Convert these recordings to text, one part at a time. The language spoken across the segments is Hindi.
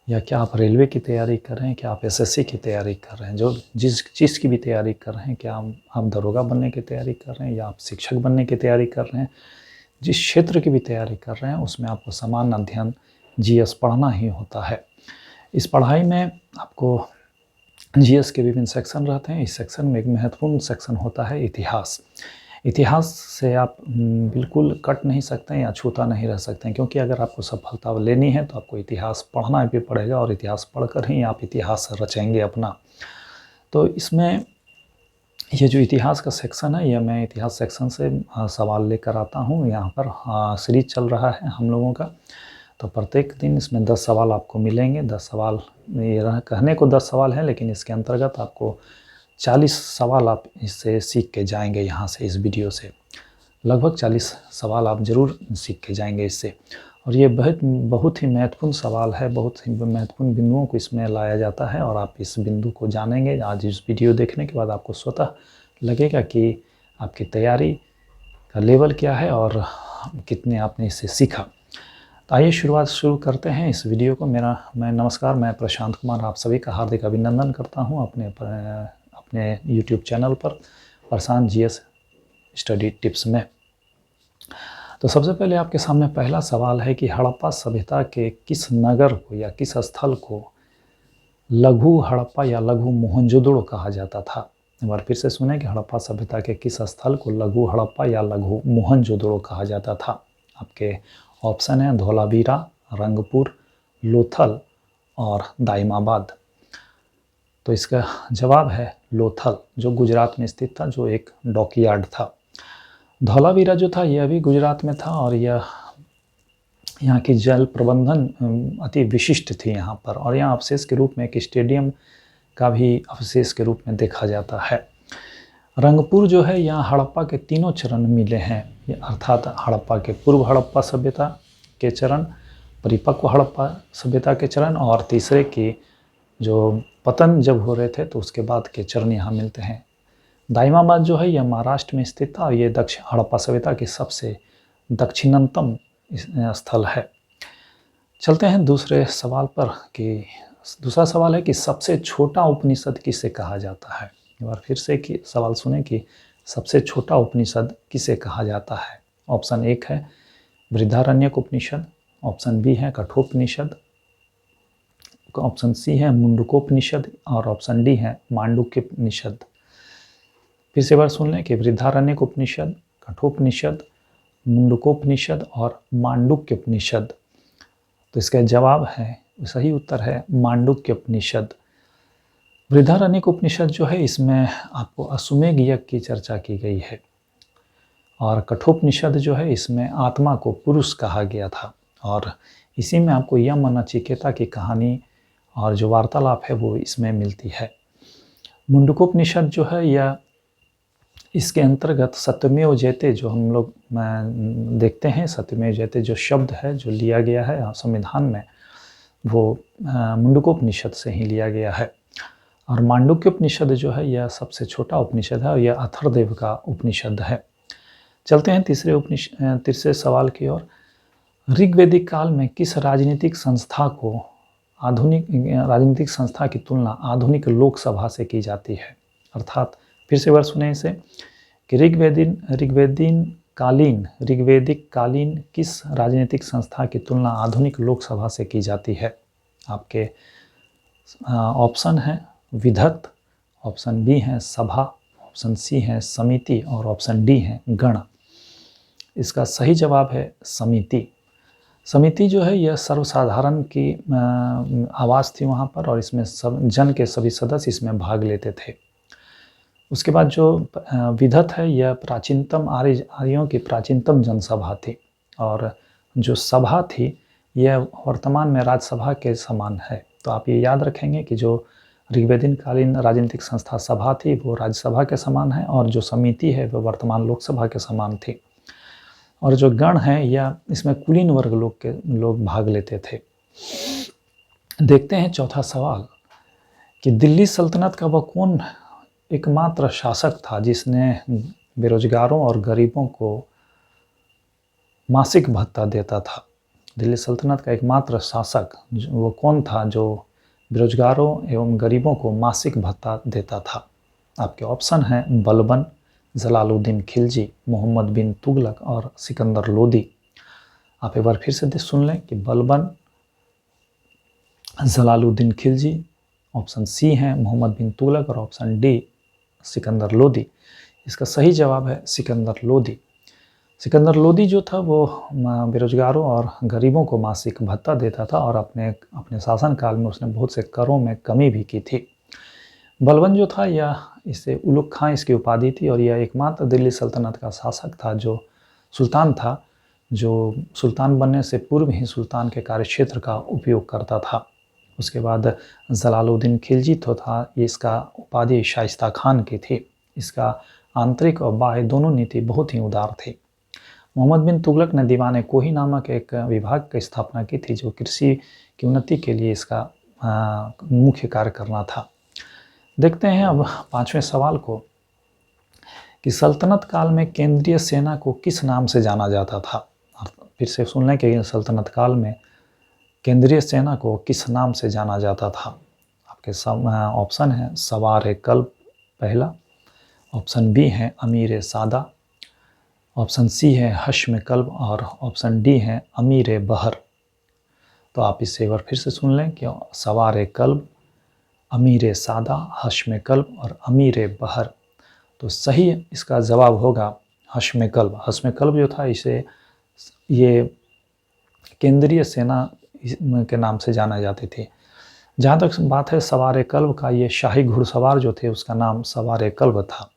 या क्या आप रेलवे की तैयारी कर रहे हैं, क्या आप एसएससी की तैयारी कर रहे हैं, जो जिस चीज़ की भी तैयारी कर रहे हैं, क्या आप दरोगा बनने की तैयारी कर रहे हैं या आप शिक्षक बनने की तैयारी कर रहे हैं, जिस क्षेत्र की भी तैयारी कर रहे हैं उसमें आपको समान अध्ययन जीएस पढ़ना ही होता है। इस पढ़ाई में आपको जीएस के विभिन्न सेक्शन रहते हैं। इस सेक्शन में एक महत्वपूर्ण सेक्शन होता है इतिहास। इतिहास से आप बिल्कुल कट नहीं सकते हैं या छूता नहीं रह सकते हैं, क्योंकि अगर आपको सफलता लेनी है तो आपको इतिहास पढ़ना भी पड़ेगा और इतिहास पढ़कर ही आप इतिहास रचेंगे अपना। तो इसमें ये जो इतिहास का सेक्शन है, यह मैं इतिहास सेक्शन से सवाल लेकर आता हूँ। यहाँ पर सीरीज चल रहा है हम लोगों का, तो प्रत्येक दिन इसमें 10 सवाल आपको मिलेंगे। 10 सवाल, ये कहने को 10 सवाल हैं, लेकिन इसके अंतर्गत आपको 40 सवाल आप इससे सीख के जाएंगे। यहाँ से इस वीडियो से लगभग 40 सवाल आप ज़रूर सीख के जाएंगे इससे। और ये बहुत ही महत्वपूर्ण सवाल है, बहुत ही महत्वपूर्ण बिंदुओं को इसमें लाया जाता है और आप इस बिंदु को जानेंगे। आज इस वीडियो देखने के बाद आपको स्वतः लगेगा कि आपकी तैयारी का लेवल क्या है और कितने आपने इससे सीखा। तो आइए शुरू करते हैं इस वीडियो को। नमस्कार, मैं प्रशांत कुमार आप सभी का हार्दिक अभिनंदन करता हूं अपने YouTube चैनल पर प्रशांत जीएस स्टडी टिप्स में। तो सबसे पहले आपके सामने पहला सवाल है कि हड़प्पा सभ्यता के किस नगर को या किस स्थल को लघु हड़प्पा या लघु मोहनजोदड़ो कहा जाता था। एक बार फिर से सुने कि हड़प्पा सभ्यता के किस स्थल को लघु हड़प्पा या लघु मोहनजोदड़ो कहा जाता था। आपके ऑप्शन है धोलावीरा, रंगपुर, लोथल और दाइमाबाद। तो इसका जवाब है लोथल, जो गुजरात में स्थित था, जो एक डॉकयार्ड था। धोलावीरा जो था यह भी गुजरात में था और यह यहाँ की जल प्रबंधन अति विशिष्ट थी यहाँ पर, और यहाँ अवशेष के रूप में एक स्टेडियम का भी अवशेष के रूप में देखा जाता है। रंगपुर जो है, यहाँ हड़प्पा के तीनों चरण मिले हैं, अर्थात हड़प्पा के पूर्व हड़प्पा सभ्यता के चरण, परिपक्व हड़प्पा सभ्यता के चरण और तीसरे की जो पतन जब हो रहे थे तो उसके बाद के चरण यहाँ मिलते हैं। दाइमाबाद जो है यह महाराष्ट्र में स्थित था और ये दक्षिण हड़प्पा सभ्यता की सबसे दक्षिणतम स्थल है। चलते हैं दूसरे सवाल पर कि दूसरा सवाल है कि सबसे छोटा उपनिषद किसे कहा जाता है। एक बार फिर से कि सवाल सुने कि सबसे छोटा उपनिषद किसे कहा जाता है। ऑप्शन 1 है बृहदारण्यक उपनिषद, ऑप्शन बी है कठोपनिषद, ऑप्शन सी है मुंडकोपनिषद और ऑप्शन डी है मांडुक्योपनिषद। फिर से बार सुन लें कि बृहदारण्यक उपनिषद, कठोपनिषद, मुंडकोपनिषद और मांडुक्योपनिषद। तो इसका जवाब है, सही उत्तर है मांडुक्योपनिषद। बृहदारण्यक उपनिषद जो है इसमें आपको अश्वमेध यज्ञ की चर्चा की गई है और कठोपनिषद जो है इसमें आत्मा को पुरुष कहा गया था और इसी में आपको यम और नचिकेता की कहानी और जो वार्तालाप है वो इसमें मिलती है। मुंडकोपनिषद जो है यह इसके अंतर्गत सत्यमेव जयते जो हम लोग देखते हैं, सत्यमेव जयते जो शब्द है जो लिया गया है संविधान में, वो मुंडकोपनिषद से ही लिया गया है। और मांडुक्योपनिषद जो है यह सबसे छोटा उपनिषद है और यह अथर्ववेद का उपनिषद है। चलते हैं तीसरे सवाल की ओर। ऋग्वैदिक काल में किस राजनीतिक संस्था की तुलना आधुनिक लोकसभा से की जाती है। अर्थात फिर से बार सुने इसे कि ऋग्वैदिक कालीन किस राजनीतिक संस्था की तुलना आधुनिक लोकसभा से की जाती है। आपके ऑप्शन है विधत, ऑप्शन बी है सभा, ऑप्शन सी है समिति और ऑप्शन डी है गण। इसका सही जवाब है समिति। समिति जो है यह सर्वसाधारण की आवाज़ थी वहाँ पर और इसमें जन के सभी सदस्य इसमें भाग लेते थे। उसके बाद जो विधत है यह प्राचीनतम आर्यों की प्राचीनतम जनसभा थी और जो सभा थी यह वर्तमान में राज्यसभा के समान है। तो आप ये याद रखेंगे कि जो ऋग्वैदिक कालीन राजनीतिक संस्था सभा थी वो राज्यसभा के समान है और जो समिति है वो वर्तमान लोकसभा के समान थी। और जो गण है यह इसमें कुलीन वर्ग लोग भाग लेते थे। देखते हैं चौथा सवाल कि दिल्ली सल्तनत का वह कौन एकमात्र शासक था जिसने बेरोजगारों और गरीबों को मासिक भत्ता देता था। दिल्ली सल्तनत का एकमात्र शासक वो कौन था जो बेरोजगारों एवं गरीबों को मासिक भत्ता देता था? आपके ऑप्शन हैं बलबन, जलालुद्दीन खिलजी, मोहम्मद बिन तुगलक और सिकंदर लोदी। आप एक बार फिर से सुन लें कि बलबन, जलालुद्दीन खिलजी, ऑप्शन सी है मोहम्मद बिन तुगलक और ऑप्शन डी सिकंदर लोदी। इसका सही जवाब है सिकंदर लोदी। सिकंदर लोदी जो था वो बेरोजगारों और गरीबों को मासिक भत्ता देता था और अपने शासनकाल में उसने बहुत से करों में कमी भी की थी। बलबन जो था यह इसे उलुग खां इसकी उपाधि थी और यह एकमात्र दिल्ली सल्तनत का शासक था जो सुल्तान था, जो सुल्तान बनने से पूर्व ही सुल्तान के कार्यक्षेत्र का उपयोग करता था। उसके बाद जलालुद्दीन खिलजी तो था, इसका उपाधि शाइस्ता खान की थी। इसका आंतरिक और बाह्य दोनों नीति बहुत ही उदार थी। मोहम्मद बिन तुगलक ने दीवाने कोही नामक एक विभाग की स्थापना की थी जो कृषि की उन्नति के लिए इसका मुख्य कार्य करना था। देखते हैं अब पांचवें सवाल को कि सल्तनत काल में केंद्रीय सेना को किस नाम से जाना जाता था? फिर से सुन लें कि सल्तनत काल में केंद्रीय सेना को किस नाम से जाना जाता था? आपके ऑप्शन है सवार कल्ब पहला, ऑप्शन बी है अमीर सादा, ऑप्शन सी है हश्म कल्ब और ऑप्शन डी है अमीर बहर। तो आप इसे एक बार फिर से सुन लें कि सवार कल्ब, अमीर सादा, हश्म कल्ब और अमीर बहर। तो सही इसका जवाब होगा हश्म कल्ब। हश्म कल्ब जो था इसे ये केंद्रीय सेना के नाम से जाना जाती थी। जहाँ तक बात है सवार कल्ब का, ये शाही घुड़सवार जो थे उसका नाम सवार कल्ब था।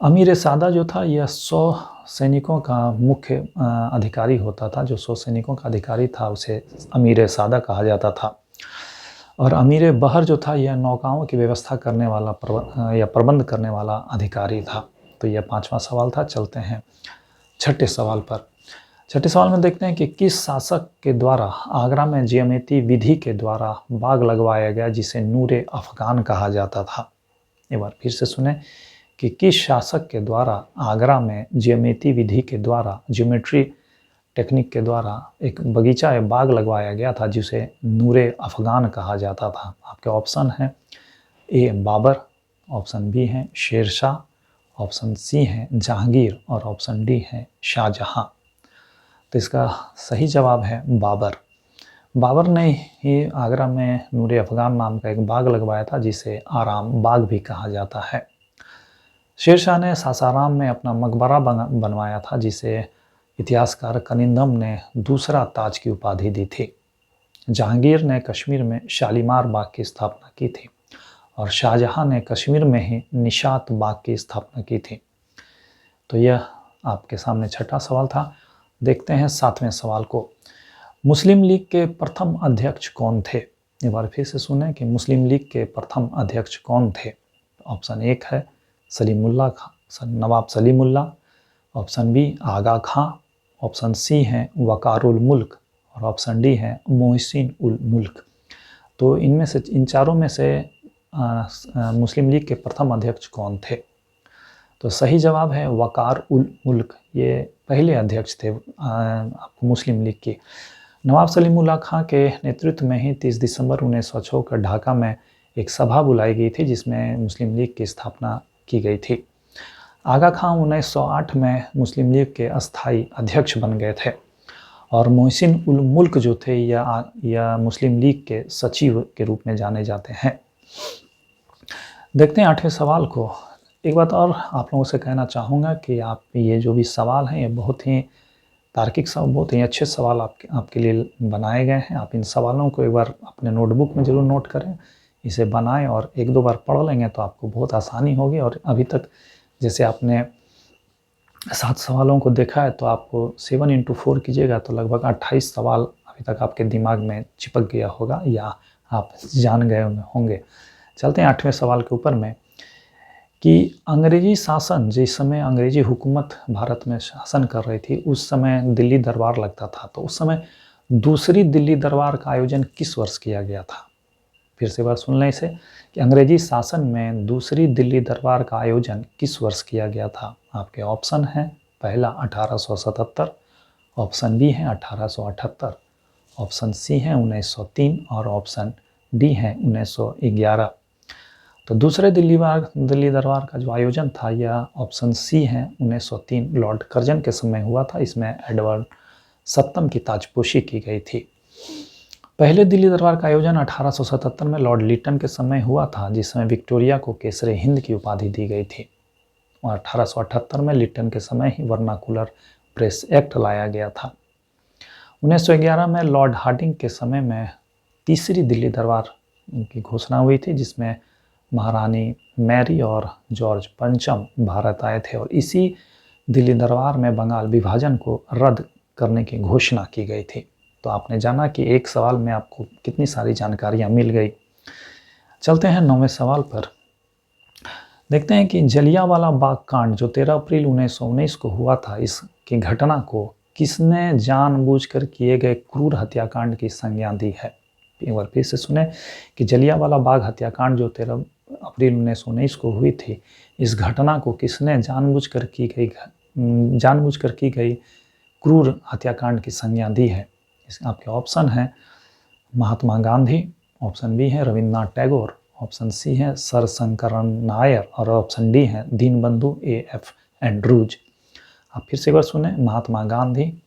अमीर सादा जो था यह 100 सैनिकों का मुख्य अधिकारी होता था। जो 100 सैनिकों का अधिकारी था उसे अमीर सादा कहा जाता था। और अमीर बहर जो था यह नौकाओं की व्यवस्था करने वाला या प्रबंध करने वाला अधिकारी था। तो यह पांचवा सवाल था। चलते हैं छठे सवाल पर। छठे सवाल में देखते हैं कि किस शासक के द्वारा आगरा में जियामती विधि के द्वारा बाग लगवाया गया जिसे नूरे अफगान कहा जाता था? एक बार फिर से सुने कि किस शासक के द्वारा आगरा में जियामती विधि के द्वारा, ज्योमेट्री टेक्निक के द्वारा एक बगीचा या बाग लगवाया गया था जिसे नूरे अफगान कहा जाता था? आपके ऑप्शन हैं ए बाबर, ऑप्शन बी है शेर शाह, ऑप्शन सी है जहांगीर और ऑप्शन डी है शाहजहां। तो इसका सही जवाब है बाबर। बाबर ने ही आगरा में नूरे अफगान नाम का एक बाग लगवाया था जिसे आराम बाग भी कहा जाता है। शेर शाह ने सासाराम में अपना मकबरा बनवाया था जिसे इतिहासकार कनिंदम ने दूसरा ताज की उपाधि दी थी। जहांगीर ने कश्मीर में शालीमार बाग की स्थापना की थी और शाहजहां ने कश्मीर में ही निशात बाग की स्थापना की थी। तो यह आपके सामने छठा सवाल था। देखते हैं सातवें सवाल को। मुस्लिम लीग के प्रथम अध्यक्ष कौन थे? एक बार फिर से सुने कि मुस्लिम लीग के प्रथम अध्यक्ष कौन थे? ऑप्शन एक है सलीमुल्लाह खां, नवाब सलीमुल्लाह, ऑप्शन बी आगा खां, ऑप्शन सी है वकारुल मुल्क और ऑप्शन डी है मोहसिन उल मुल्क। तो इनमें से इन चारों में से मुस्लिम लीग के प्रथम अध्यक्ष कौन थे? तो सही जवाब है वकार उल मुल्क। ये पहले अध्यक्ष थे आपको मुस्लिम लीग की। नवाब सलीमुल्लाह खां के नेतृत्व में ही 30 दिसंबर 1906 को ढाका में एक सभा बुलाई गई थी जिसमें मुस्लिम लीग की स्थापना की गई थी। आगा खां 1908 में मुस्लिम लीग के अस्थायी अध्यक्ष बन गए थे और मोहसिन उल मुल्क जो थे या मुस्लिम लीग के सचिव के रूप में जाने जाते हैं। देखते हैं आठवें सवाल को। एक बात और आप लोगों से कहना चाहूँगा कि आप ये जो भी सवाल हैं ये बहुत ही तार्किक सवाल, बहुत ही अच्छे सवाल आपके लिए बनाए गए हैं। आप इन सवालों को एक बार अपने नोटबुक में ज़रूर नोट करें, इसे बनाएं और एक दो बार पढ़ लेंगे तो आपको बहुत आसानी होगी। और अभी तक जैसे आपने 7 सवालों को देखा है तो आपको 7 × 4 कीजिएगा तो लगभग 28 सवाल अभी तक आपके दिमाग में चिपक गया होगा या आप जान गए होंगे। चलते हैं 8वें सवाल के ऊपर में कि अंग्रेजी शासन, जिस समय अंग्रेजी हुकूमत भारत में शासन कर रही थी उस समय दिल्ली दरबार लगता था। तो उस समय दूसरी दिल्ली दरबार का आयोजन किस वर्ष किया गया था? फिर से बार सुन लें इसे कि अंग्रेजी शासन में दूसरी दिल्ली दरबार का आयोजन किस वर्ष किया गया था? आपके ऑप्शन हैं पहला 1877, ऑप्शन बी है 1878, ऑप्शन सी है 1903 और ऑप्शन डी है 1911। तो दूसरे दिल्ली दरबार का जो आयोजन था यह ऑप्शन सी है 1903 लॉर्ड कर्जन के समय हुआ था। इसमें एडवर्ड सप्तम की ताजपोशी की गई थी। पहले दिल्ली दरबार का आयोजन 1877 में लॉर्ड लिटन के समय हुआ था, जिसमें विक्टोरिया को केसरे हिंद की उपाधि दी गई थी। और 1878 में लिटन के समय ही वर्नाकुलर प्रेस एक्ट लाया गया था। 1911 में लॉर्ड हार्डिंग के समय में तीसरी दिल्ली दरबार की घोषणा हुई थी, जिसमें महारानी मैरी और जॉर्ज पंचम भारत आए थे और इसी दिल्ली दरबार में बंगाल विभाजन को रद्द करने की घोषणा की गई थी। तो आपने जाना कि एक सवाल में आपको कितनी सारी जानकारियां मिल गई। चलते हैं 9वें सवाल पर। देखते हैं कि जलियांवाला बाग कांड जो 13 अप्रैल 1919 को हुआ था, इसकी घटना को किसने जानबूझकर किए गए क्रूर हत्याकांड की संज्ञा दी है। एक बार फिर से सुने कि जलियांवाला बाग हत्याकांड जो 13 अप्रैल 1919 को हुई थी, इस घटना को किसने जानबूझकर की गई क्रूर हत्याकांड की संज्ञा दी है। आपके ऑप्शन हैं महात्मा गांधी, ऑप्शन बी है रविन्द्रनाथ टैगोर, ऑप्शन सी है सर शंकरन नायर और ऑप्शन डी है दीनबंधु A.F. एंड्रूज। आप फिर से एक बार सुने, Mahatma Gandhi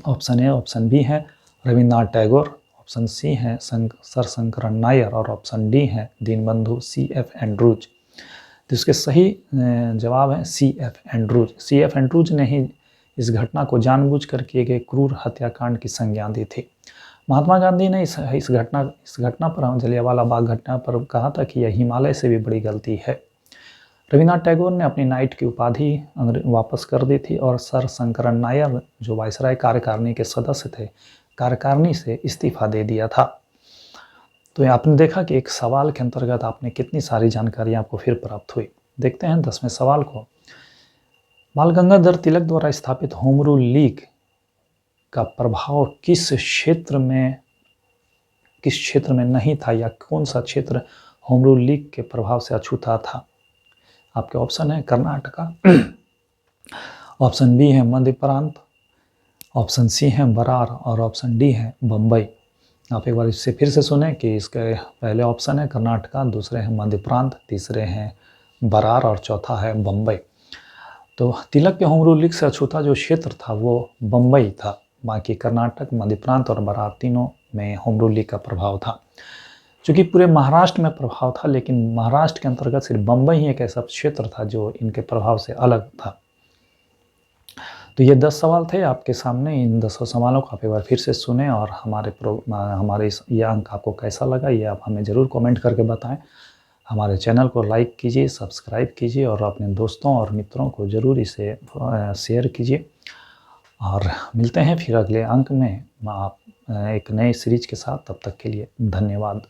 option A, option B है रविन्द्रनाथ टैगोर, ऑप्शन सी है सर शंकरन नायर और ऑप्शन डी है दीनबंधु C.F. एंड्रूज। तो इसके सही जवाब है C.F. एंड्रूज। C.F. एंड्रूज ने ही इस घटना को जानबूझकर किए गए क्रूर हत्याकांड की संज्ञा दी थी। महात्मा गांधी ने इस घटना पर, जलियांवाला बाग घटना पर कहा था कि यह हिमालय से भी बड़ी गलती है। रविन्द्रनाथ टैगोर ने अपनी नाइट की उपाधि वापस कर दी थी और सर शंकरन नायर जो वायसराय कार्यकारिणी के सदस्य थे, कार्यकारिणी से इस्तीफा दे दिया था। तो आपने देखा कि एक सवाल के अंतर्गत आपने कितनी सारी जानकारी आपको फिर प्राप्त हुई। देखते हैं 10वें सवाल को। बाल गंगाधर तिलक द्वारा स्थापित होम रूल लीग का प्रभाव किस क्षेत्र में नहीं था, या कौन सा क्षेत्र होम रूल लीग के प्रभाव से अछूता था। आपके ऑप्शन है कर्नाटका, ऑप्शन बी है मध्य प्रांत, ऑप्शन सी है बरार और ऑप्शन डी है बम्बई। आप एक बार इससे फिर से सुने कि इसके पहले ऑप्शन है कर्नाटका, दूसरे हैं मध्य प्रांत, तीसरे हैं बरार और चौथा है बम्बई। तो तिलक के होम रूल लीग से अछूता जो क्षेत्र था वो बम्बई था। बाकी कर्नाटक, मध्य प्रांत और बरार तीनों में होम रूल लीग का प्रभाव था। चूँकि पूरे महाराष्ट्र में प्रभाव था, लेकिन महाराष्ट्र के अंतर्गत सिर्फ बम्बई ही एक ऐसा क्षेत्र था जो इनके प्रभाव से अलग था। तो ये 10 सवाल थे आपके सामने। इन 10 सवालों को आप एक बार फिर से सुने और हमारे ये अंक आपको कैसा लगा ये आप हमें ज़रूर कमेंट करके बताएं। हमारे चैनल को लाइक कीजिए, सब्सक्राइब कीजिए और अपने दोस्तों और मित्रों को ज़रूर इसे शेयर कीजिए। और मिलते हैं फिर अगले अंक में आप एक नए सीरीज के साथ। तब तक के लिए धन्यवाद।